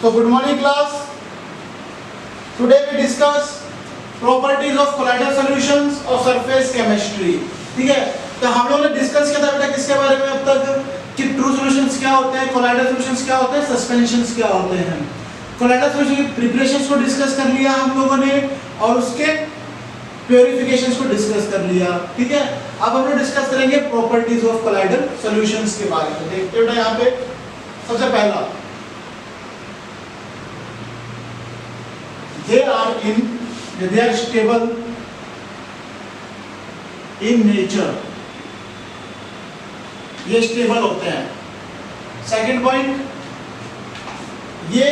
So good morning class. Today we discuss properties of colloidal solutions और surface chemistry. ठीक है, तो हम लोगों ने डिस्कस किया था बेटा किसके बारे में अब तक कि ट्रू सॉल्यूशंस क्या होते हैं, colloidal solutions क्या होते हैं, सस्पेंशंस क्या होते हैं. colloidal solution की प्रिपरेशंस को डिस्कस कर लिया हम लोगों ने और उसके प्योरिफिकेशंस को डिस्कस कर लिया. ठीक है, अब हम लोग डिस्कस करेंगे प्रॉपर्टीज ऑफ colloidal solutions के बारे में. देखते हो यहाँ पे सबसे पहला they are stable in nature, ये स्टेबल होते हैं. सेकंड पॉइंट, ये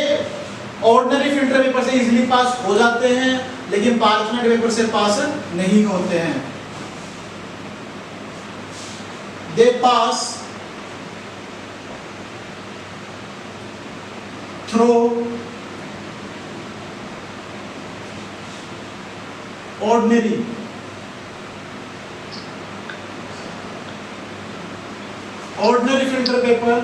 ऑर्डिनरी फिल्टर पेपर से इजीली पास हो जाते हैं लेकिन पार्चमेंट पेपर से पास नहीं होते हैं. They pass through ordinary filter paper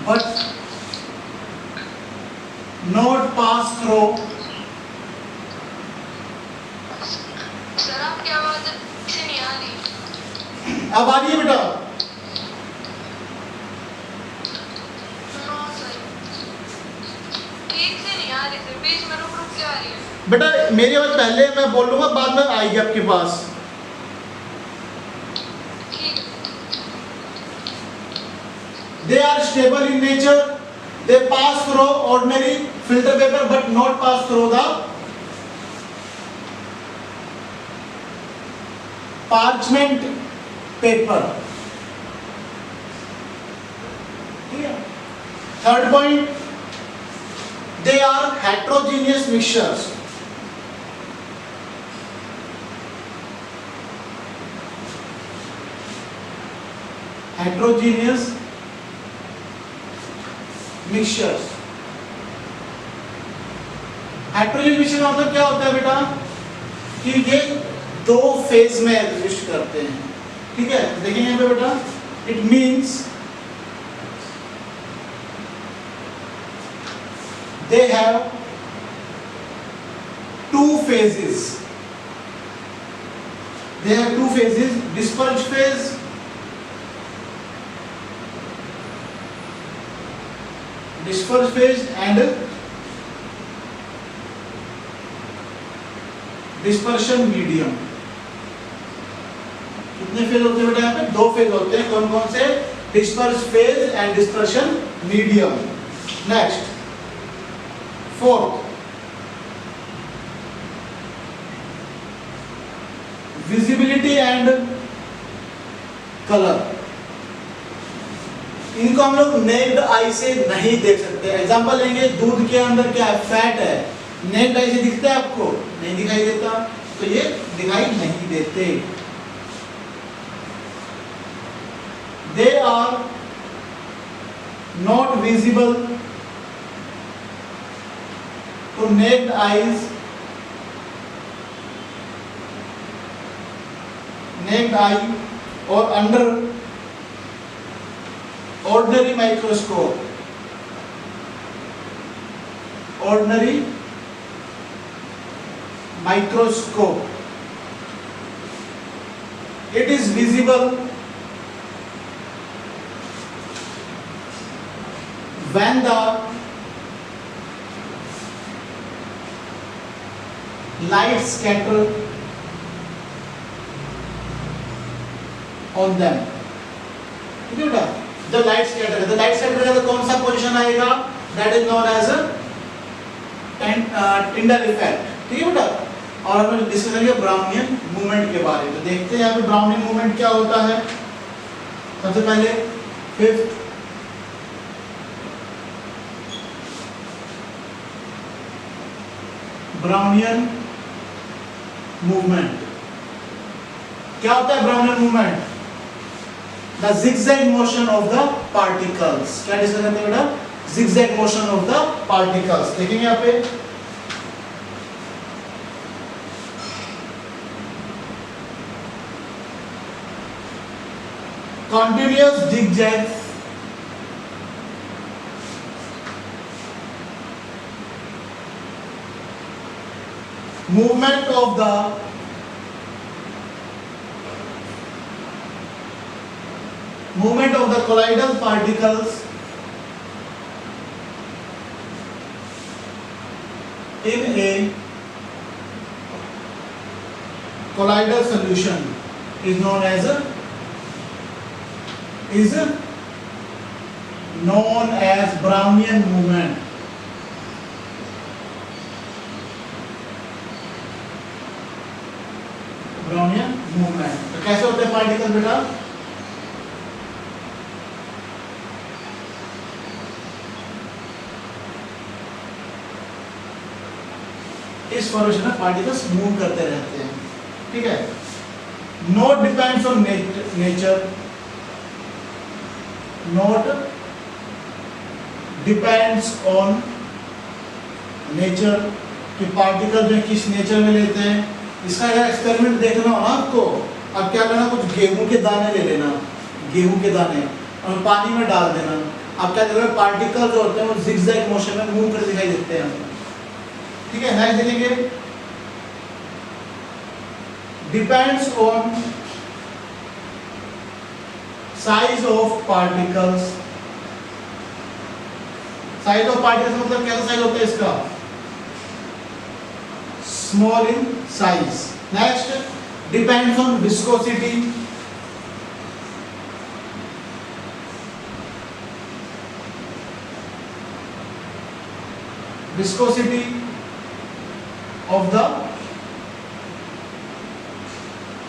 but not pass through. Sir आपकी आवाज अच्छी नहीं आ रही. अब आ रही है बेटा? बेटा मेरी आवाज पहले मैं बोलूंगा बाद में आएगी आपके पास. They are stable in nature. They pass through ordinary filter paper but not pass through the parchment paper. Third point, they are heterogeneous mixtures. Heterogeneous mixtures. Heterogeneous mixture मतलब क्या होता है बेटा कि ये दो फेज में एग्जिस्ट करते हैं. ठीक है, देखिए यहाँ पे बेटा, it means they have two phases. They have two phases, dispersed phase and dispersion medium. कितने फेज होते हैं बेटा यहाँ पे? दो फेज होते हैं. कौन कौन से? dispersed phase and dispersion medium. Next, fourth, visibility and color. इनको हम लोग नेक्ड आई से नहीं देख सकते. एग्जांपल लेंगे, दूध के अंदर क्या है? फैट है. नेक्ड आई से दिखता है आपको? नहीं दिखाई देता, तो ये दिखाई नहीं देते. They are not visible to naked eyes, naked eye or under ordinary microscope. Ordinary microscope. It is visible when the light scatter on them. ठीक है बेटा, जब लाइट स्कैटर है, तो लाइट स्कैटर का तो कौन सा पोजीशन आएगा? That is known as Tyndall effect. ठीक है बेटा, और हम लोग डिस्कस करेंगे ब्राउनियन मूवमेंट के बारे में. तो देखते हैं यहाँ पे ब्राउनियन मूवमेंट क्या होता है. सबसे पहले फिफ्थ, ब्राउनियन मूवमेंट. क्या होता है Brownian movement? The zigzag motion of the particles. क्या डिस्कस करते हैं बेटा? zigzag motion of the particles. देखेंगे यहाँ पे continuous zigzag movement of the colloidal particles in a colloidal solution is known as Brownian movement. Brownian movement. तो कैसे होते हैं पार्टिकल बेटा? इस फॉर्मेशन में पार्टिकल्स मूव करते रहते हैं, ठीक है। Note depends on nature, note depends on nature कि पार्टिकल जो किस नेचर में लेते हैं। इसका अगर एक्सपेरिमेंट देखना हो ना आपको, अब क्या करना, कुछ गेहूं के दाने ले लेना, गेहूं के दाने और पानी में डाल देना। अब क्या देखोगे पार्टिकल जो होते हैं वो जिगजैग मोशन में मूव करते दिखाई देते हैं, ठीक है। नेक्स्ट देखेंगे, depends on size of particles. Size of particles मतलब कैसा साइज होता है इसका, small in size. Next, depends on viscosity, viscosity of the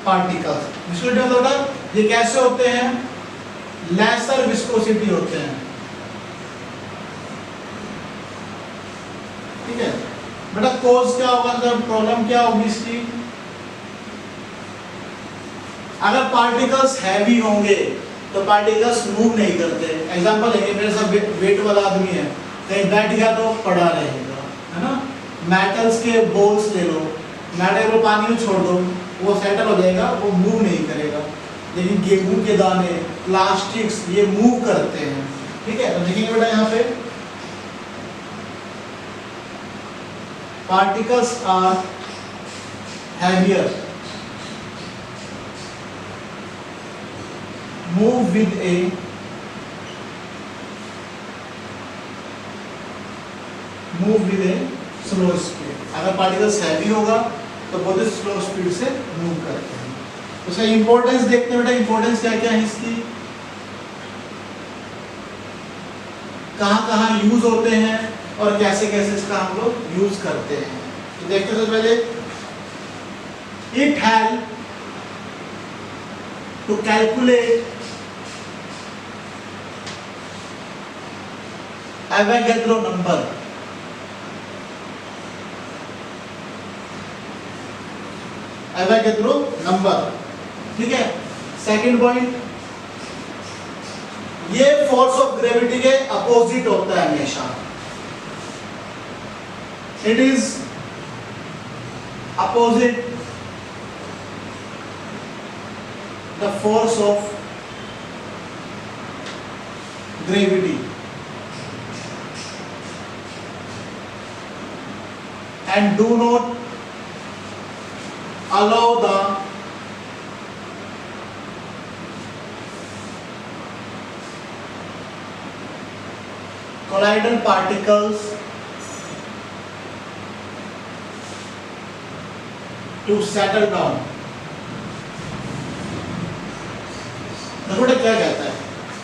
particles। Viscosity मतलब ये कैसे होते हैं, लेसर विस्कोसिटी होते हैं, ठीक है बेटा। कोज क्या होगा, प्रॉब्लम क्या होगी इसकी, अगर पार्टिकल्स हैवी होंगे तो पार्टिकल्स मूव नहीं करते। एग्जांपल लेंगे, मेरे साथ वेट वाला आदमी है, कहीं बैठ गया तो पड़ा रहेगा, है ना। मेटल्स के बॉल्स ले लो, मेटल को पानी में छोड़ दो, वो सेटल हो जाएगा, वो मूव नहीं करेगा। लेकिन गेहूं के दाने, प्लास्टिक्स, ये मूव करते हैं, ठीक है। तो देखिए बेटा यहाँ पे particles are heavier, move with a slow speed. अगर पार्टिकल्स हैवी होगा तो बहुत ही स्लो स्पीड से मूव करते हैं। उसका इंपॉर्टेंस देखते हैं बेटा, इंपॉर्टेंस क्या क्या है इसकी, कहाँ यूज होते हैं और कैसे कैसे इसका हम लोग यूज करते हैं। तो देखते हैं पहले, it help to calculate Avogadro number. Avogadro number, ठीक है। सेकंड पॉइंट, ये फोर्स ऑफ ग्रेविटी के अपोजिट होता है हमेशा। It is opposite the force of gravity and do not allow the colloidal particles to settle down। देखो क्या कहता है,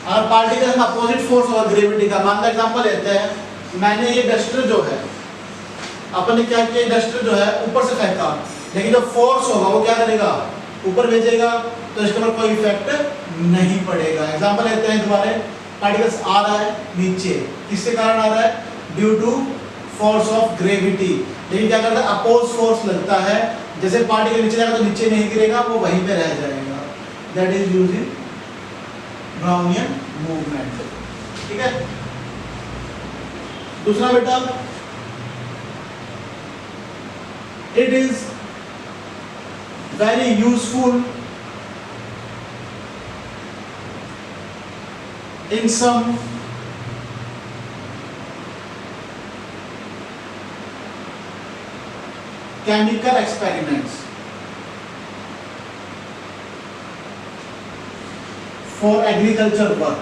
अगर पार्टिकल का अपोजिट फोर्स होगा ग्रेविटी का, मान लो एग्जांपल लेते हैं, मैंने ये डस्टर जो है, अपन ने क्या किया, डस्टर जो है ऊपर से फेंका, लेकिन जो फोर्स होगा वो क्या करेगा, ऊपर भेजेगा, तो इसके ऊपर कोई इफेक्ट नहीं पड़ेगा। एग्जांपल लेते हैं दोबारा, पार्टिकल्स आ रहा है नीचे, किसके कारण आ रहा है, due to force of gravity. लेकिन क्या करता है, अपोज फोर्स लगता है, जैसे पार्टिकल नीचे जाएगा तो नीचे नहीं गिरेगा, वो वहीं पे रह जाएगा। That is using Brownian movement, ठीक है। दूसरा बेटा, it is very useful in some chemical experiments for agriculture work.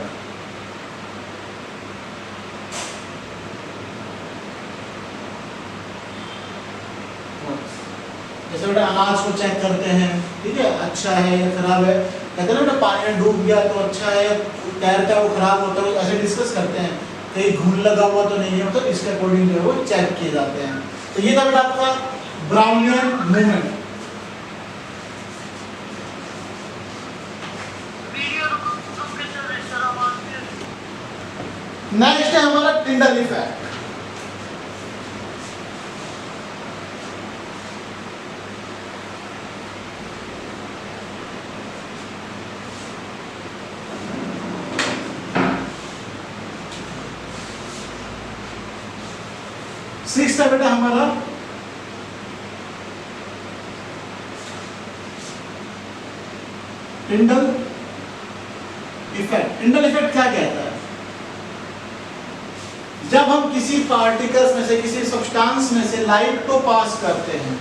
जैसे बेटा अनाज को चेक करते हैं, ठीक है, अच्छा है या खराब है, कहते हैं ना बेटा पानी में डूब गया तो अच्छा है, तैरता है वो खराब होता है, ऐसे डिस्कस करते हैं, कहीं घुन लगा हुआ तो नहीं है, मतलब इसके अकॉर्डिंग जो है वो चेक किए जाते हैं। तो ये था बेटा आपका ब्राउनियन मूवमेंट। नेक्स्ट है हमारा टिंडल इफेक्ट। सिक्स्थ है बेटा हमारा टिंडल इफेक्ट। टिंडल इफेक्ट क्या कहता है? जब हम किसी पार्टिकल्स में से, किसी सब्सटेंस में से लाइट को पास करते हैं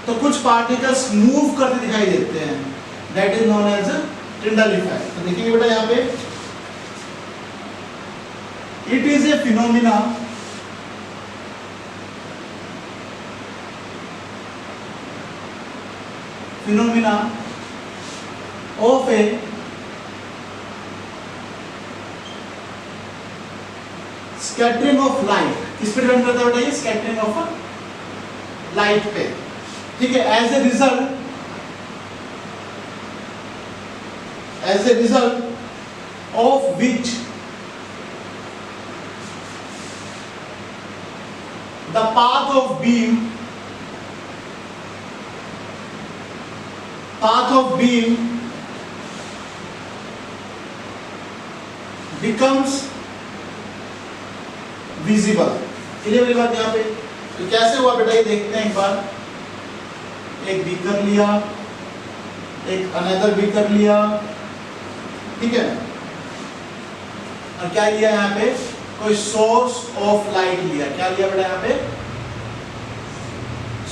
तो कुछ पार्टिकल्स मूव करते दिखाई देते हैं, that is known as Tyndall effect. तो देखिए बेटा यहाँ पे it is a phenomena of a scattering of light। किस पे डिपेंड करता है बेटा ये? स्कैटरिंग ऑफ लाइट पे, ठीक है। As a result of which the path of beam becomes visible। Clear है बात यहाँ पे? तो कैसे हुआ बेटा ये देखते हैं एक बार। एक बीकर लिया, एक अनदर बीकर लिया, ठीक है, और क्या लिया यहाँ पे? कोई सोर्स ऑफ लाइट लिया। क्या लिया बेटा यहाँ पे?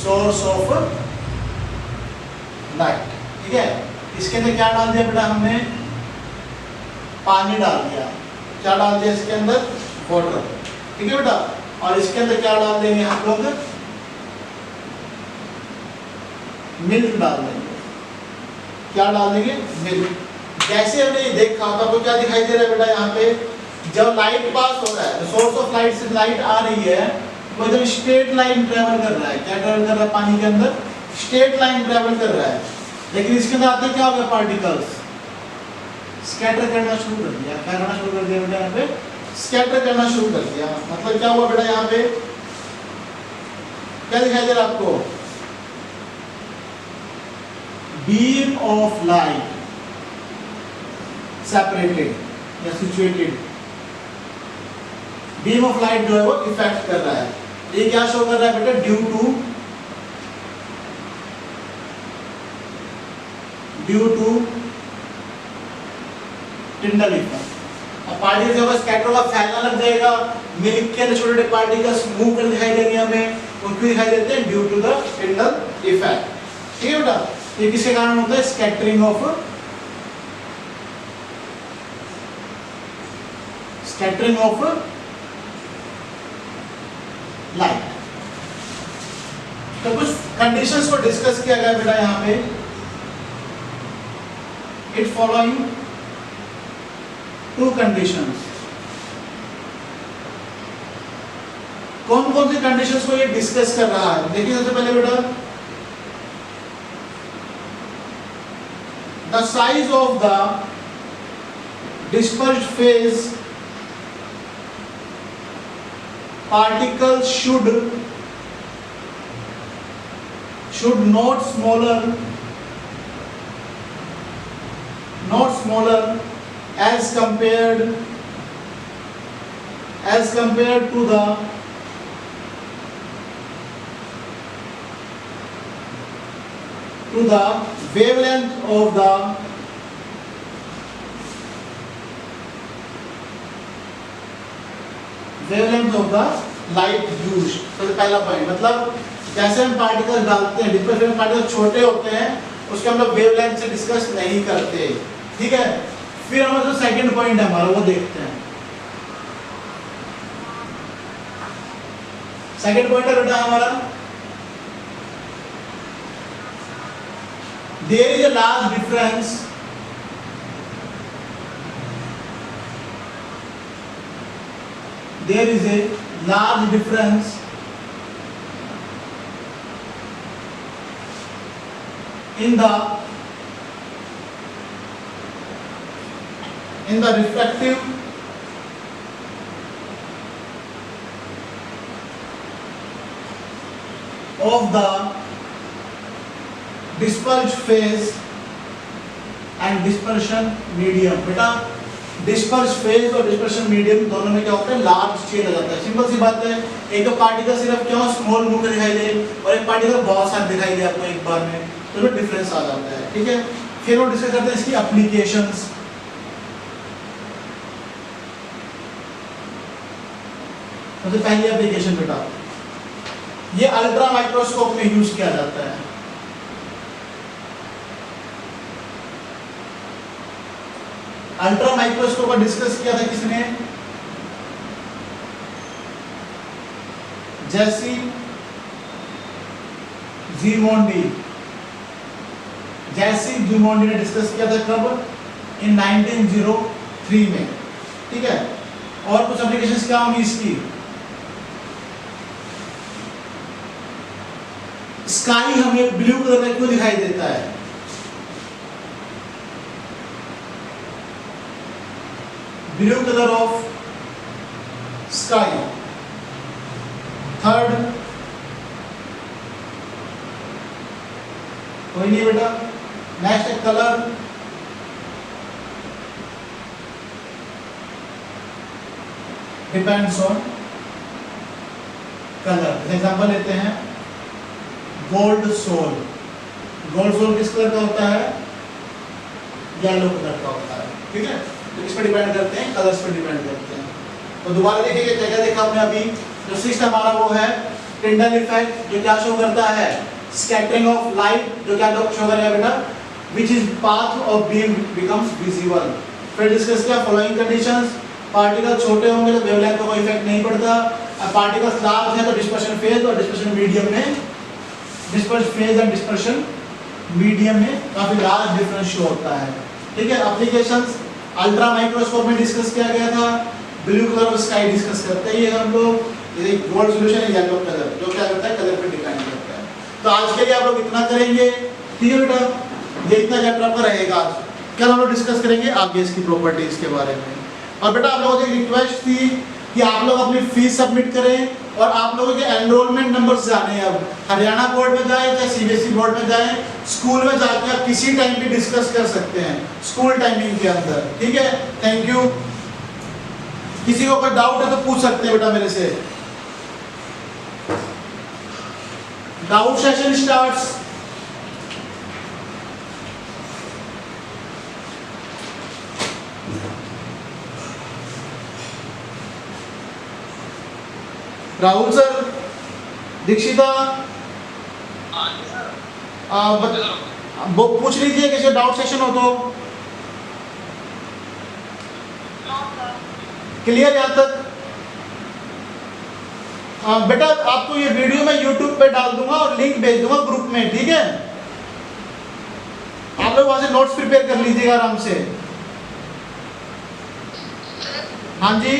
सोर्स ऑफ लाइट, ठीक है। इसके अंदर क्या डाल दिया बेटा हमने? पानी डाल दिया। क्या डाल दिया इसके अंदर? वाटर, ठीक है बेटा। और इसके अंदर क्या डाल देंगे हम लोग? मिल्क डाल देंगे। क्या डाल देंगे? मिल्क। जैसे हमने ये देखा था तो क्या दिखाई दे रहा है बेटा यहाँ पे? जब लाइट पास हो रहा है तो सोर्स ऑफ लाइट से लाइट आ रही है, वो जब स्ट्रेट लाइन ट्रेवल कर रहा है। क्या ट्रेवल कर रहा है? पानी के अंदर स्ट्रेट लाइन ट्रेवल कर रहा है। लेकिन इसके अंदर आते क्या हो गया? पार्टिकल्स स्कैटर करना शुरू कर दिया। क्या करना शुरू कर दिया बेटा? यहाँ पे स्कैटर करना शुरू कर दिया। मतलब क्या हुआ बेटा यहाँ पे? क्या दिखाई दे रहा है आपको? बीम ऑफ लाइट सेपरेटेड या सिचुएटेड। बीम ऑफ लाइट जो है वो इफेक्ट कर रहा है। ये क्या शो कर रहा है बेटा? Due to Tyndall effect. अब पार्टिकल जब स्कैटर होगा, फैलना लग जाएगा, मिल्क के अंदर छोटे छोटे पार्टिकल्स मूव कर दिखाई देंगे हमें। उनको दिखाई देते हैं due to the Tyndall effect, ठीक है बेटा। ये किसके कारण होता है? Scattering of light. तो कुछ कंडीशंस को डिस्कस किया गया बेटा यहाँ पे। It following to conditions. कौन कौन सी कंडीशंस को ये डिस्कस कर रहा है? देखिए सबसे पहले बेटा, the size of the dispersed phase particles should not smaller as compared to the wavelength of the wavelength of the light used. तो पहला पॉइंट मतलब जैसे हम पार्टिकल डालते हैं, डिफरेंट पार्टिकल छोटे होते हैं, उसके हम लोग वेवलेंथ से डिस्कस नहीं करते, ठीक है। फिर हमारा जो सेकंड पॉइंट है हमारा वो देखते हैं। सेकंड पॉइंट है बेटा हमारा, there is a large difference there is a large difference in the refractive of the dispersed phase and dispersion medium। बेटा डिस्पर्स फेज और डिस्पर्शन मीडियम दोनों में क्या होता है, लार्ज चेंज आ जाता है। सिंपल सी बात है, एक तो पार्टिकल सिर्फ क्यों स्मॉल मुंह में दिखाई दे और एक पार्टिकल बहुत सारे दिखाई दे आपको एक बार में, तो इसमें डिफरेंस आ जाता है, ठीक है। फिर वो डिस्कस करते हैं इसकी एप्लीकेशंस। सबसे पहली एप्लीकेशन बेटा ये अल्ट्रा माइक्रोस्कोप में यूज किया जाता है। अल्ट्रा माइक्रोस्कोप का डिस्कस किया था किसने, जैसी ज़ीमोंडी। जैसी ज़ीमोंडी ने डिस्कस किया था कब, इन 1903 में, ठीक है। और कुछ एप्लीकेशंस क्या होंगी इसकी, स्काई हमें ब्लू कलर में क्यों दिखाई देता है, blue colour of sky. Third, कोई नहीं बेटा, next colour, depends on colour. Example लेते हैं गोल्ड सोल। गोल्ड सोल किस कलर का होता है, येलो कलर का होता है, ठीक है। तो इस पर डिपेंड करते हैं, कलर्स पर डिपेंड करते हैं। तो दोबारा देखिए क्या क्या देखा हमने अभी, जो सिक्स्थ हमारा वो है टिंडल इफेक्ट, जो क्या शो करता है, स्कैटरिंग ऑफ लाइट, जो क्या शो करेगा बेटा, which is path of beam becomes visible. फिर डिस्कस किया फॉलोइंग कंडीशंस, पार्टिकल छोटे होंगे तो वेवलेंथ को कोई इफेक्ट नहीं पड़ता, और पार्टिकल्स लार्ज है तो डिस्पर्शन फेज और डिस्पर्शन मीडियम में, disperse phase and dispersion medium में काफी लार्ज डिफरेंस शो होता है, ठीक है। एप्लीकेशंस अल्ट्रा माइक्रोस्कोप में डिस्कस किया गया था, blue colour of sky discuss करते ही हम लोग, ये गोल्ड सॉल्यूशन है येलो कलर, जो क्या करता है कलर पे डिपेंड करता है। तो आज के लिए आप लोग इतना करेंगे, ठीक है बेटा, ये इतना चैप्टर आपका रहेगा आज। कल हम लोग डिस्कस करेंगे आगे इसकी प्रॉपर्टीज के बारे में। और बेटा आप लोगों से एक रिक्वेस्ट थी कि आप लोग अपनी फीस सबमिट करें और आप लोगों के एनरोलमेंट नंबर्स जाने हैं। अब हरियाणा बोर्ड में जाएं चाहे सीबीएसई बोर्ड में जाएं, स्कूल में जाके आप किसी टाइम भी डिस्कस कर सकते हैं स्कूल टाइमिंग के अंदर, ठीक है। Thank you. किसी को कोई डाउट है तो पूछ सकते हैं बेटा मेरे से। Doubt session starts. Rahul sir, Dikshita, वो पूछ लीजिए किसी डाउट सेशन हो तो। क्लियर यहाँ तक? बेटा आपको ये वीडियो मैं YouTube पे डाल दूंगा और लिंक भेज दूंगा ग्रुप में, ठीक है। आप लोग वहां से नोट्स प्रिपेयर कर लीजिएगा आराम से। हाँ जी।